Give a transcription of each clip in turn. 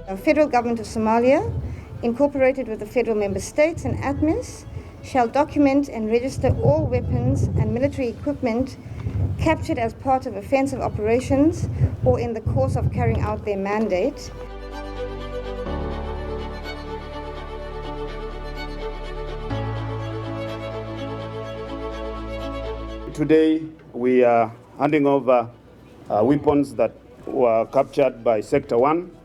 The Federal Government of Somalia, incorporated with the federal member states and ATMIS, shall document and register all weapons and military equipment captured as part of offensive operations or in the course of carrying out their mandate. Today, we are handing over weapons that were captured by Sector 1,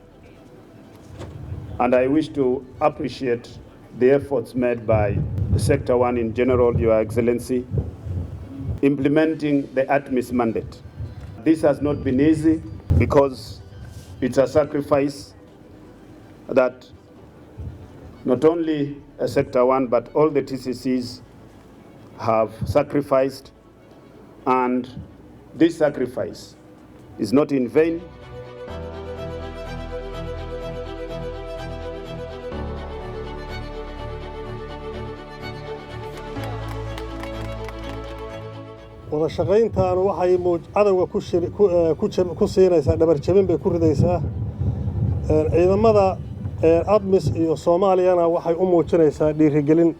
and I wish to appreciate the efforts made by Sector 1 in general, Your Excellency, implementing the ATMIS mandate. This has not been easy because it's a sacrifice that not only Sector 1 but all the TCCs have sacrificed, and this sacrifice is not in vain. wada shaqayntan waxay cadawga ku siinaysaa dhabar jabin bay ku ridaysaa ciidamada ATMIS iyo Soomaaliyana waxay u muujinaysaa dhiirigelin